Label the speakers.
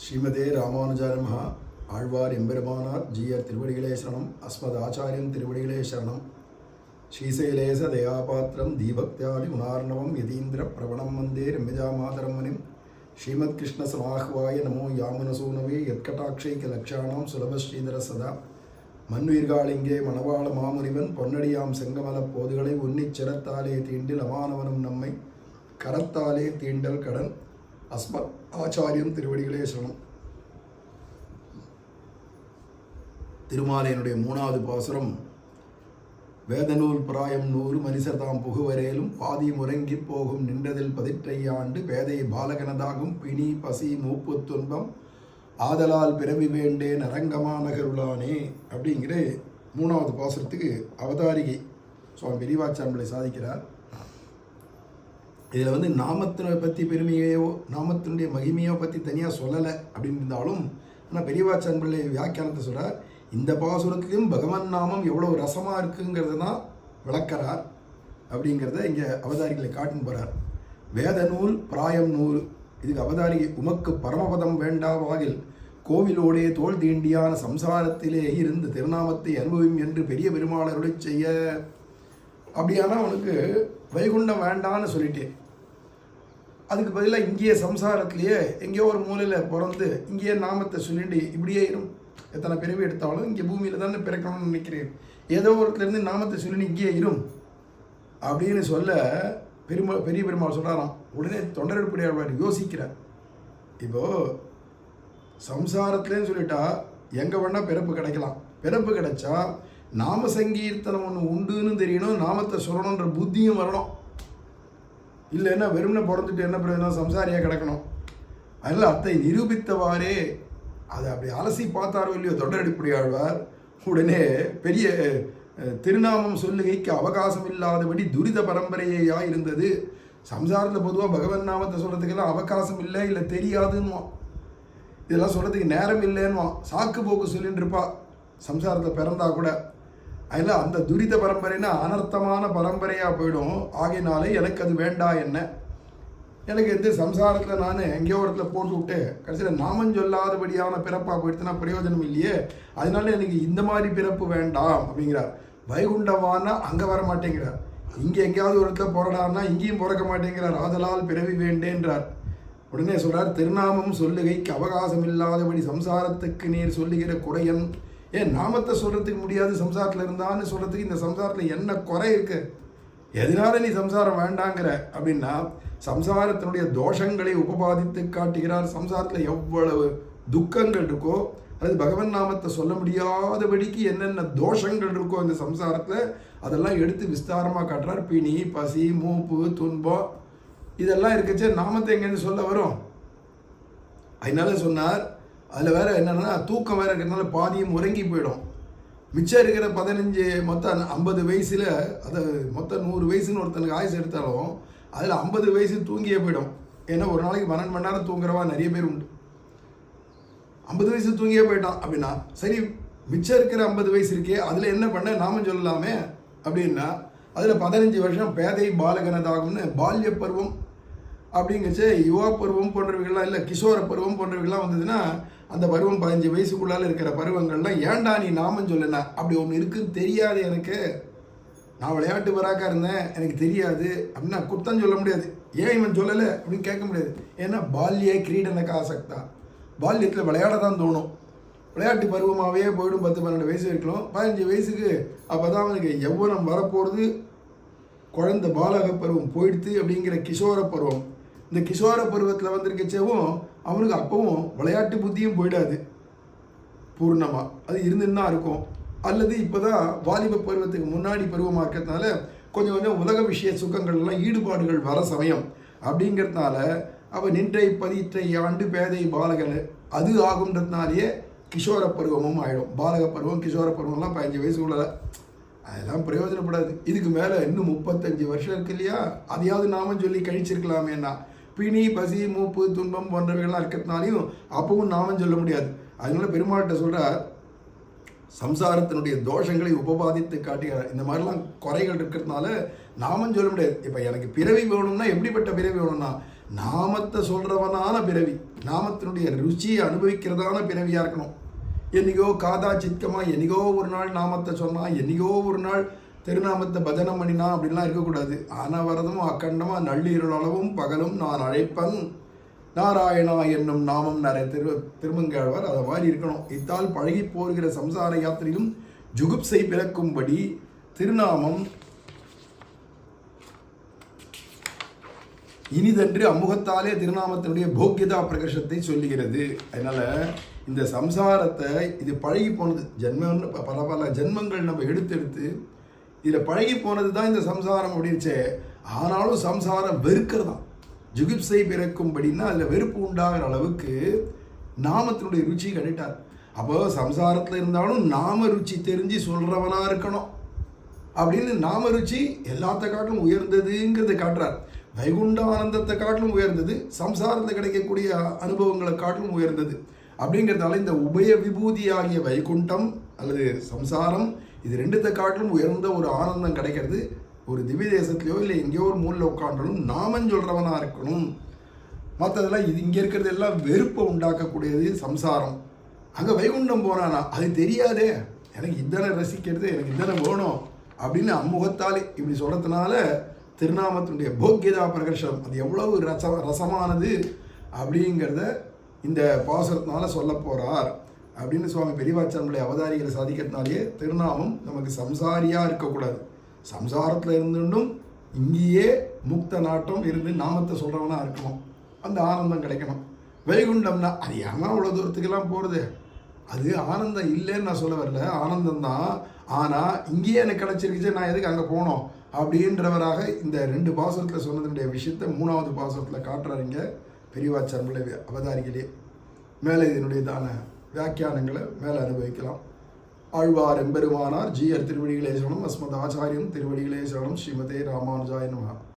Speaker 1: ஸ்ரீமதே ராமானுஜாய நமஹ. ஆழ்வார் எம்பெருமானார் ஜீயர் திருவடிகளே சரணம். அஸ்மத் ஆச்சாரியம் திருவடிகளே சரணம். ஸ்ரீசைலேச தயாபாத்திரம் தீபக்தியாதி குணார்ணவம் யதீந்திர பிரவணம் வந்தே ரம்யஜாமாதரம் முனிம். ஸ்ரீமத் கிருஷ்ண சமாஹ்வாய நமோ யாமுனசூனவே யத்கடாட்சைக்க லக்ஷாணாம் சுலப ஸ்ரீதர சதா. மண்ணுயிர்காளிங்கே மணவாள மாமுனிவன் பொன்னடியாம் செங்கமல போதுகளை உன்னிச் சிரத்தாலே தீண்டில் அமானவனும் நம்மை கரத்தாலே தீண்டல் கடன். அஸ்மத் ஆச்சாரியம் திருவடிகளே சரணம். திருமாலையனுடைய 3வது பாசுரம். வேதநூல் பிராயம் 100 மனிதர்தாம் புகுவரேலும் பாதி முறங்கி போகும் நின்றதில் 18 ஆண்டு பேதை பாலகனதாகும் பிணி பசி மூப்பு துன்பம் ஆதலால் பிறவி வேண்டேன் அரங்கமானகருளானே அப்படிங்கிற 3வது பாசுரத்துக்கு அவதாரிகை சுவாமி பெரியவாச்சான்பிள்ளை சாதிக்கிறார். இதில் நாமத்தினை பற்றி பெருமையோ நாமத்தினுடைய மகிமையோ பற்றி தனியாக சொல்லலை அப்படின்னு இருந்தாலும், ஆனால் பெரியவாச்சான்பிள்ளை வியாக்கியானத்தை சொல்கிறார். இந்த பாசுரத்திலும் பகவன் நாமம் எவ்வளோ ரசமாக இருக்குங்கிறது தான் விளக்கிறார் அப்படிங்கிறத இங்கே அவதாரிகளை காட்டுன்னு போகிறார். வேத நூல் பிராயம் 100. இதுக்கு அவதாரிகை உமக்கு பரமபதம் வேண்டாவாகில் கோவிலோடே தோல் தீண்டியான சம்சாரத்திலே இருந்து திருநாமத்தை அனுபவியும் என்று பெரிய பெருமாளருடைய செய்ய. அப்படியானா அவனுக்கு வைகுண்டம் வேண்டான்னு சொல்லிட்டேன். அதுக்கு பதிலாக இங்கேயே சம்சாரத்திலேயே எங்கேயோ ஒரு மூலையில் பிறந்து இங்கேயே நாமத்தை சொல்லிட்டு இப்படியே இரும். எத்தனை பிறவி எடுத்தாலும் இங்கே பூமியில் தானே பிறக்கணும்னு நினைக்கிறேன். ஏதோ ஒருத்தலேருந்து நாமத்தை சொல்லிட்டு இங்கேயே இரும் அப்படின்னு சொல்ல பெரிய பெருமாள் சொல்கிறாராம். உடனே தொண்டரெடுப்படியார் யோசிக்கிறார். இப்போது சம்சாரத்துலேன்னு சொல்லிட்டா எங்கே வேணால் பிறப்பு கிடைக்கலாம். பிறப்பு கிடைச்சா நாம சங்கீர்த்தனம் ஒன்று உண்டுன்னு தெரியணும், நாமத்தை சொல்லணுன்ற புத்தியும் வரணும். இல்லைன்னா வெறும்னே பிறந்துட்டு என்ன பிரயோஜனம், சம்சாரியாக கிடக்கணும். அதனால் அத்தை நிரூபித்தவாறே அதை அப்படி அலசி பார்த்தாரோ இல்லையோ தொடரடிப்படியாழ்வார். உடனே பெரிய திருநாமம் சொல்லுகைக்கு அவகாசம் இல்லாதபடி துரித பரம்பரையாக இருந்தது. சம்சாரத்தில் பொதுவாக பகவன் நாமத்தை சொல்கிறதுக்கெல்லாம் அவகாசம் இல்லை, இல்லை தெரியாதுன்னுவான். இதெல்லாம் சொல்கிறதுக்கு நேரம் இல்லைன்னுவான். சாக்கு போக்கு சொல்லிட்டு இருப்பா சம்சாரத்தில் பிறந்தா கூட. அதில் அந்த துரித பரம்பரைன்னா அனர்த்தமான பரம்பரையாக போயிடும். ஆகையினாலே எனக்கு அது வேண்டாம். என்ன எனக்கு சம்சாரத்தில் நான் எங்கேயோ இடத்துல போட்டு விட்டு கடைசியில் நாமம் சொல்லாதபடியான பிறப்பாக போயிடுச்சுன்னா பிரயோஜனம் இல்லையே. அதனால எனக்கு இந்த மாதிரி பிறப்பு வேண்டாம் அப்படிங்கிறார். வைகுண்டவானா அங்கே வர மாட்டேங்கிறார். இங்கே எங்கேயாவது ஒரு இடத்துல பிறடான்னா இங்கேயும் பிறக்க மாட்டேங்கிறார். ஆதலால் பிறவி வேண்டேன்றார். உடனே சொல்கிறார், திருநாமம் சொல்லுகைக்கு அவகாசம் இல்லாதபடி சம்சாரத்துக்கு நீர் சொல்லுகிற குறையன். ஏன் நாமத்தை சொல்கிறதுக்கு முடியாது சம்சாரத்தில் இருந்தான்னு சொல்கிறதுக்கு இந்த சம்சாரத்தில் என்ன குறை இருக்குது, எதனால நீ சம்சாரம் வேண்டாங்கிற அப்படின்னா சம்சாரத்தினுடைய தோஷங்களை உபபாதித்து காட்டுகிறார். சம்சாரத்தில் எவ்வளவு துக்கங்கள் இருக்கோ, அது பகவன் நாமத்தை சொல்ல முடியாதபடிக்கு என்னென்ன தோஷங்கள் இருக்கோ இந்த சம்சாரத்தில் அதெல்லாம் எடுத்து விஸ்தாரமாக காட்டுறார். பிணி பசி மூப்பு துன்பம் இதெல்லாம் இருக்குச்சு, நாமத்தை எங்கேருந்து சொல்ல வரும். அதனால சொன்னார். அதில் வேறு என்னென்னா தூக்கம் வேறு இருக்கிறதுனால பாதியும் உறங்கி போயிடும். மிச்சம் இருக்கிற 15 மொத்தம் 50 வயசில், அது மொத்தம் 100 வயசுன்னு ஒருத்தனுக்கு ஆயுசு எடுத்தாலும் அதில் 50 வயசு தூங்கியே போயிடும். ஏன்னா ஒரு நாளைக்கு 12 மணி நேரம் தூங்குறவா நிறைய பேர் உண்டு. 50 வயசு தூங்கியே போயிட்டான் அப்படின்னா சரி, மிச்சம் இருக்கிற 50 வயசு இருக்கே அதில் என்ன பண்ண நாம சொல்லலாமே அப்படின்னா அதில் 15 வருஷம் பேதை பாலகனதாகும்னு பால்ய பருவம் அப்படிங்கச்சு யுவா பருவம் போன்றவைகள்லாம் இல்லை கிஷோர பருவம் போன்றவைகள்லாம் வந்ததுன்னா அந்த பருவம் 15 வயசுக்குள்ளால் இருக்கிற பருவங்கள்லாம் ஏன்டா நீ நாமம் சொல்லுனா அப்படி ஒன்று இருக்குன்னு தெரியாது எனக்கு. நான் விளையாட்டு வராக்கா இருந்தேன் எனக்கு தெரியாது அப்படின்னா குத்தம் சொல்ல முடியாது. ஏன் இவன் சொல்லலை அப்படின்னு கேட்க முடியாது. ஏன்னா பால்ய கிரீடனக்கு ஆசக்தா, பால்யத்தில் விளையாட தான் தோணும். விளையாட்டு பருவமாகவே போய்டும். 10-12 வயசு இருக்கலாம். 15 வயசுக்கு அப்போ தான் அவனுக்கு யௌவனம் வரப்போகிறது. குழந்தை பாலக பருவம் போயிடுத்து அப்படிங்கிற கிஷோர பருவம். இந்த கிஷோர பருவத்தில் வந்திருக்கச்சேவும் அவனுக்கு அப்பவும் விளையாட்டு புத்தியும் போயிடாது பூர்ணமாக, அது இருந்துன்னு தான் இருக்கும். அல்லது இப்போ தான் வாலிப பருவத்துக்கு முன்னாடி பருவமாக இருக்கிறதுனால கொஞ்சம் கொஞ்சம் உலக விஷய சுகங்கள்லாம் ஈடுபாடுகள் வர சமயம் அப்படிங்கிறதுனால அவள் நின்றை 18 ஆண்டு பேதை பாலகன் அது ஆகுன்றதுனாலேயே கிஷோர பருவமும் ஆகிடும். பாலக பருவம் கிஷோர பருவம்லாம் 15 வயசுக்குள்ள அதெல்லாம் பிரயோஜனப்படாது. இதுக்கு மேலே இன்னும் 35 வருஷம் இருக்கு இல்லையா, அதையாவது நாமம் சொல்லி கழிச்சிருக்கலாமேன்னா. பிணி பசி மூப்பு துன்பம் போன்றவைகள்லாம் இருக்கிறதுனாலையும் அப்பவும் நாமம் சொல்ல முடியாது. அதனால பெருமாள்கிட்ட சொல்கிறார், சம்சாரத்தினுடைய தோஷங்களை உபபாதித்து காட்டுகிறார். இந்த மாதிரிலாம் குறைகள் இருக்கிறதுனால நாமம் சொல்ல முடியாது. இப்போ எனக்கு பிறவி வேணும்னா எப்படிப்பட்ட பிறவி வேணும்னா நாமத்தை சொல்றவனான பிறவி, நாமத்தினுடைய ருச்சியை அனுபவிக்கிறதான பிறவியா இருக்கணும். என்னைக்கோ காதா சித்கமா என்னைக்கோ ஒரு நாள் நாமத்தை சொன்னா, என்னைக்கோ ஒரு நாள் திருநாமத்தை பஜனம் பண்ணினா அப்படின்லாம் இருக்கக்கூடாது. அனவரதமும் அக்கண்டமா நள்ளிருளவும் பகலும் நான் அழைப்பன் நாராயணா என்னும் நாமம் நிறைய திருமங்காழ்வார் அதை மாதிரி இருக்கணும். இத்தால் பழகி போகிற சம்சார யாத்திரையிலும் ஜுகுப்சை பிறக்கும்படி திருநாமம் இனிதன்று அம்முகத்தாலே திருநாமத்தினுடைய போக்கியதா பிரகர்ஷத்தை சொல்லுகிறது. அதனால இந்த சம்சாரத்தை இது பழகி போனது, ஜென்மம் பல பல ஜென்மங்கள் நம்ம எடுத்து இதில் பழகி போனது தான் இந்த சம்சாரம் அப்படின்ச்சே. ஆனாலும் சம்சாரம் வெறுக்கிறதான். ஜுகுப்சை பிறக்கும்படின்னா அதில் வெறுப்பு உண்டாகிற அளவுக்கு நாமத்தினுடைய ருச்சி கட்டிட்டார். அப்போ சம்சாரத்தில் இருந்தாலும் நாம ருச்சி தெரிஞ்சு சொல்றவனா இருக்கணும் அப்படின்னு நாம ருச்சி எல்லாத்த காட்டிலும் உயர்ந்ததுங்கிறத காட்டுறார். வைகுண்ட ஆனந்தத்தை காட்டிலும் உயர்ந்தது, சம்சாரத்தில் கிடைக்கக்கூடிய அனுபவங்களை காட்டிலும் உயர்ந்தது. அப்படிங்கிறதால இந்த உபய விபூதி ஆகிய வைகுண்டம் அல்லது சம்சாரம் இது ரெண்டுத்தை காட்டிலும் உயர்ந்த ஒரு ஆனந்தம் கிடைக்கிறது. ஒரு திவ்ய தேசத்துலையோ இல்லை எங்கேயோ ஒரு மூலையில் உட்காண்டாலும் நாமம் சொல்றவனா இருக்கணும். மற்றதெல்லாம் இது இங்கே இருக்கிறது எல்லாம் வெறுப்பை உண்டாக்கக்கூடியது சம்சாரம். அங்கே வைகுண்டம் போனானா அது தெரியாதே, எனக்கு இத்தனை ரசிக்கிறது, எனக்கு இத்தனை வேணும் அப்படின்னு அம்முகத்தாலே இப்படி சொல்கிறதுனால திருநாமத்தினுடைய போக்கியதா பிரகர்ஷம் அது எவ்வளவு ரசமானது அப்படிங்கிறத இந்த பாசுரத்தினால சொல்ல போகிறார் அப்படின்னு சுவாமி பெரியவாச்சாரனுடைய அவதாரிகளை சாதிக்கிறதுனாலேயே திருநாமம் நமக்கு சம்சாரியாக இருக்கக்கூடாது. சம்சாரத்தில் இருந்துட்டும் இங்கேயே முக்த நாட்டம் இருந்து நாமத்தை சொல்கிறவனா இருக்கணும், அந்த ஆனந்தம் கிடைக்கணும். வைகுண்டம்னா அது ஏன்னா அவ்வளோ தூரத்துக்கெல்லாம் போகிறது, அது ஆனந்தம் இல்லைன்னு நான் சொல்ல வரல, ஆனந்தம் தான். ஆனால் இங்கேயே எனக்கு கிடச்சிருக்குச்சு, நான் எதுக்கு அங்கே போனோம் அப்படின்றவராக இந்த 2 பாசுரத்தில் சொன்னதுடைய விஷயத்தை 3வது பாசுரத்தில் காட்டுறாருங்க பெரியவாச்சாரனுடைய அவதாரிகளே. மேலே இதனுடையதான வியாக்கியானங்களை மேலே அனுபவிக்கலாம். ஆழ்வார் எம்பெருமானார் ஜீயர் திருவடிகளே சரணம். அஸ்மத் ஆச்சாரியம் திருவடிகளே சரணம். ஸ்ரீமதே ராமானுஜாய நமஹ.